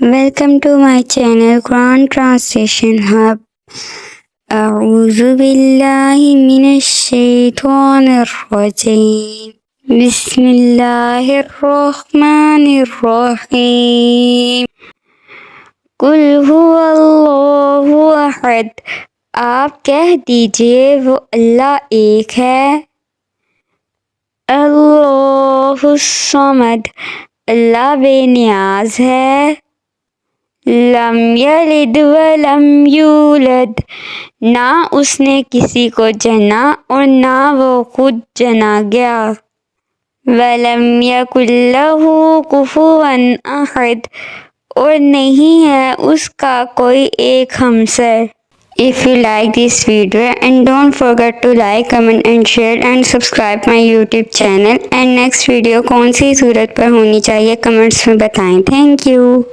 Welcome to my channel Quran Translation Hub. أعوذ بالله من الشيطان الرجيم. بسم الله الرحمن الرحيم. قل هو الله أحد. آپ کہہ دیجئے وہ اللہ ایک ہے. اللہ الصمد. اللہ بے نیاز ہے. لم یلد ولم یولد. نہ اس نے کسی کو جنا اور نہ وہ خود جنا گیا. ولم یکن لہ کفوا احد. اور نہیں ہے اس کا کوئی ایک ہمسر. If you like this video and don't forget to like, comment and share and subscribe my YouTube channel. And next video کون سی صورت پر ہونی چاہیے کمنٹس میں بتائیں. Thank you.